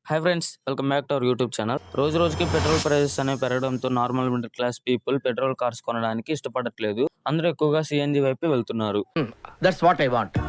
Hi friends, welcome back to our YouTube channel. రోజు రోజుకి petrol prices అనేవి పెరగడంతో normal middle class people petrol cars కొనడానికి ఇష్టపడట్లేదు. అందరూ ఎక్కువగా సిఎన్జి వైపే వెళ్తున్నారు. That's what I want.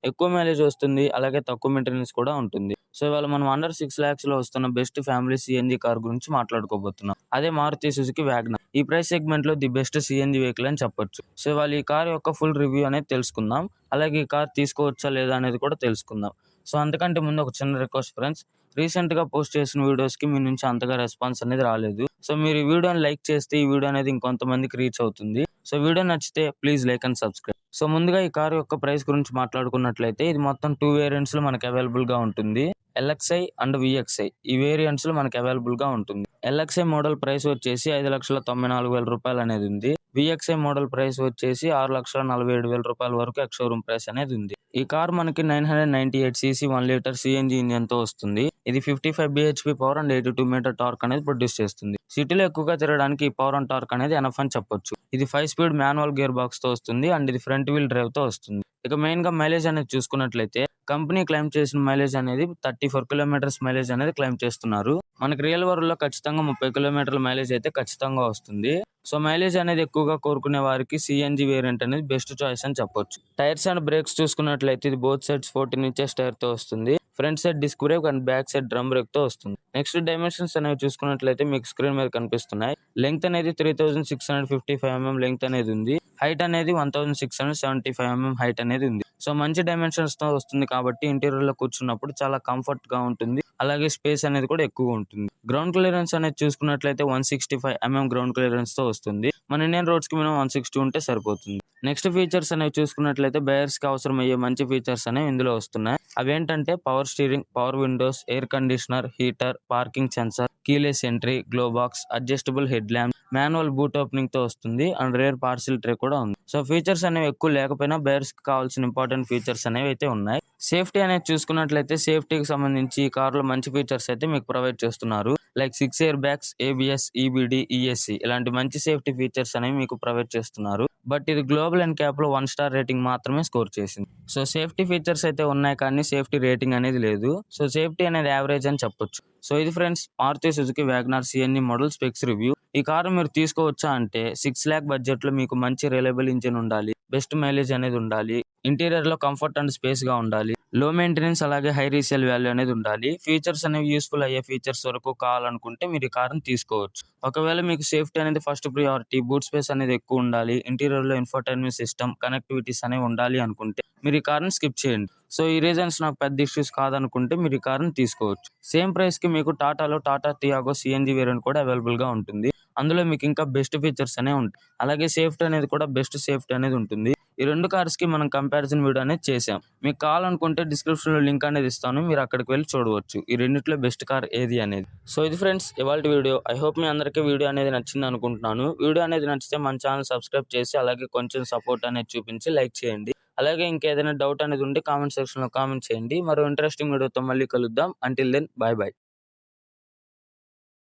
ఎక్కువ మైలేజ్ వస్తుంది, అలాగే తక్కువ మెయింటెనెన్స్ కూడా ఉంటుంది. సో ఇవాళ మనం అండర్ 6 lakhs లో వస్తున్న బెస్ట్ ఫ్యామిలీ సిఎన్జి కార్ గురించి మాట్లాడుకోబోతున్నాం. అదే మారుతి సుజుకి వ్యాగనర్. ఈ ప్రైస్ సెగ్మెంట్ లో ది బెస్ట్ సిఎన్జి వెహికల్ అని చెప్పొచ్చు. సో ఇవాళ ఈ కార్ యొక్క ఫుల్ రివ్యూ అనేది తెలుసుకుందాం. అలాగే ఈ కార్ తీసుకోవచ్చా లేదా అనేది కూడా తెలుసుకుందాం. సో అంతకంటే ముందు ఒక చిన్న రిక్వెస్ట్ ఫ్రెండ్స్, రీసెంట్ గా పోస్ట్ చేసిన వీడియోస్ కి మీ నుంచి అంతగా రెస్పాన్స్ అనేది రాలేదు. సో మీరు ఈ వీడియోని లైక్ చేస్తే ఈ వీడియో అనేది ఇంకొంతమందికి రీచ్ అవుతుంది. సో వీడియో నచ్చితే please like and subscribe. So ముందుగా ఈ కార్ యొక్క ప్రైస్ గురించి మాట్లాడుకున్నట్లయితే ఇది మొత్తం 2 వేరియంట్స్ లో మనకి అవైలబుల్ గా ఉంటుంది. ఎల్ఎక్స్ఐ అండ్ విఎక్స్ఐ ఈ వేరియంట్స్ లో మనకి అవైలబుల్ గా ఉంటుంది. ఎల్ఎక్స్ఐ మోడల్ ప్రైస్ వచ్చేసి 5,94,000 రూపాయలు అనేది ఉంది. విఎక్స్ఐ మోడల్ ప్రైస్ వచ్చేసి 6,47,000 రూపాయల వరకు ఎక్స్ షోరూమ్ ప్రైస్ అనేది ఉంది. ఈ కార్ మనకి 998 cc 1 లీటర్ సిఎన్జి ఇంజిన్ తో వస్తుంది. ఇది 55 bhp power and 82 metre torque అనేది ప్రొడ్యూస్ చేస్తుంది. సిటీలో ఎక్కువగా తిరగడానికి ఈ పవర్ అండ్ టార్క్ అనేది ఎనఫ్ అని చెప్పొచ్చు. ఇది 5 స్పీడ్ మాన్యువల్ గేర్ బాక్స్ తో వస్తుంది అండ్ ఇది ఫ్రంట్ వీల్ డ్రైవ్ తో వస్తుంది. ఇక మెయిన్ గా మైలేజ్ అనేది చూసుకున్నట్లయితే కంపెనీ క్లైమ్ చేసిన మైలేజ్ అనేది 34 కిలోమీటర్స్ మైలేజ్ అనేది క్లైమ్ చేస్తున్నారు. మనకి రియల్ వరల్డ్ లో ఖచ్చితంగా 30 కిలోమీటర్ల మైలేజ్ అయితే ఖచ్చితంగా వస్తుంది. సో మైలేజ్ అనేది ఎక్కువగా కోరుకునే వారికి సిఎన్జి వేరియంట్ అనేది బెస్ట్ చాయిస్ అని చెప్పొచ్చు. టైర్స్ అండ్ బ్రేక్స్ చూసుకున్నట్లయితే ఇది బోత్ సైడ్స్ 14 ఇంచెస్ టైర్ తో వస్తుంది. Front side disc brake and back side drum brake తో వస్తుంది. నెక్స్ట్ డైమెన్షన్స్ అనేవి చూసుకున్నట్లయితే మీకు స్క్రీన్ మీద కనిపిస్తున్నాయి. లెంగ్త్ అనేది 3655 mm లెంగ్త్ అనేది ఉంది. హైట్ అనేది 1675 mm హైట్ అనేది ఉంది. సో మంచి డైమెన్షన్స్ తో వస్తుంది కాబట్టి ఇంటీరియర్ లో కూర్చున్నప్పుడు చాలా కంఫర్ట్ గా ఉంటుంది. అలాగే స్పేస్ అనేది కూడా ఎక్కువ ఉంటుంది. గ్రౌండ్ క్లియరెన్స్ అనేది చూసుకున్నట్లయితే 165 mm గ్రౌండ్ క్లియరెన్స్ తో వస్తుంది. మన ఇండియన్ రోడ్స్ కి మినిమం 160 ఉంటే సరిపోతుంది. నెక్స్ట్ ఫీచర్స్ అనేవి చూసుకున్నట్లయితే బయర్స్ కి అవసరమయ్యే మంచి ఫీచర్స్ అనేవి ఇందులో వస్తున్నాయి. అవేంటంటే power steering, power Windows, air conditioner, heater, parking sensor, keyless entry, glow box, adjustable head lamp, manual boot opening తో వస్తుంది అండ్ రేర్ పార్సిల్ ట్రే కూడా ఉంది. సో ఫీచర్స్ అనేవి ఎక్కువ లేకపోయినా బయర్స్ కి కావాల్సిన ఇంపార్టెంట్ ఫీచర్స్ అనేవి అయితే ఉన్నాయి. సేఫ్టీ అనేది చూసుకున్నట్లయితే సేఫ్టీకి సంబంధించి ఈ కార్ లో మంచి ఫీచర్స్ అయితే మీకు ప్రొవైడ్ చేస్తున్నారు. Like 6 air bags, ABS, EBD, ESC ఇలాంటి మంచి సేఫ్టీ ఫీచర్స్ అనేవి మీకు ప్రొవైడ్ చేస్తున్నారు. బట్ ఇది గ్లోబల్ అండ్ క్యాప్ లో 1 స్టార్ రేటింగ్ మాత్రమే స్కోర్ చేసింది. సో సేఫ్టీ ఫీచర్స్ అయితే ఉన్నాయి కానీ సేఫ్టీ రేటింగ్ అనేది లేదు. సో సేఫ్టీ అనేది యావరేజ్ అని చెప్పొచ్చు. సో ఇది friends Maruti Suzuki WagonR CNG model specs review. ఈ కారు మీరు తీసుకోవచ్చా అంటే 6 lakh బడ్జెట్ లో మీకు మంచి రిలయబుల్ ఇంజిన్ ఉండాలి, బెస్ట్ మైలేజ్ అనేది ఉండాలి, ఇంటీరియర్ లో కంఫర్ట్ అండ్ స్పేస్ గా ఉండాలి, లో మెయింటెనెన్స్ అలాగే హై రీసేల్ వాల్యూ అనేది ఉండాలి. ఫీచర్స్ అనేవి యూస్ఫుల్ అయ్యే ఫీచర్స్ వరకు కావాలనుకుంటే మీరు ఈ కారుని తీసుకోవచ్చు. ఒకవేళ మీకు సేఫ్టీ అనేది ఫస్ట్ ప్రియారిటీ, బూట్ స్పేస్ అనేది ఎక్కువ ఉండాలి, ఇంటీరియర్ లో ఇన్ఫోటైన్మెంట్ సిస్టమ్, కనెక్టివిటీస్ అనేవి ఉండాలి అనుకుంటే మీరు ఈ కార్ని స్కిప్ చేయండి. సో ఈ రీజన్స్ నాకు పెద్ద ఇష్యూస్ కాదనుకుంటే మీరు ఈ కార్ని తీసుకోవచ్చు. సేమ్ ప్రైస్ కి మీకు టాటాలో టాటా టియాగో సిఎన్జి వేరియంట్ కూడా అవైలబుల్ గా ఉంటుంది. అందులో మీకు ఇంకా బెస్ట్ ఫీచర్స్ అనేవి ఉంటాయి. అలాగే సేఫ్టీ అనేది కూడా బెస్ట్ సేఫ్టీ అనేది ఉంటుంది. ఈ రెండు కార్స్ కి మనం కంపారిజన్ వీడియో అనేది చేసాం. మీకు కావాలనుకుంటే డిస్క్రిప్షన్ లో లింక్ అనేది ఇస్తాను, మీరు అక్కడికి వెళ్ళి చూడవచ్చు ఈ రెండిట్లో బెస్ట్ కార్ ఏది అనేది. సో ఇది ఫ్రెండ్స్ ఇవాళ వీడియో. ఐ హోప్ మీ అందరికీ వీడియో అనేది నచ్చింది అనుకుంటున్నాను. వీడియో అనేది నచ్చితే మన ఛానల్ సబ్స్క్రైబ్ చేసి అలాగే కొంచెం సపోర్ట్ అనేది చూపించి లైక్ చేయండి. అలాగే ఇంకేదైనా డౌట్ అనేది ఉంటే కామెంట్ సెక్షన్ లో కామెంట్ చేయండి. మరో ఇంట్రెస్టింగ్ వీడియోతో మళ్ళీ కలుద్దాం. Until then bye by.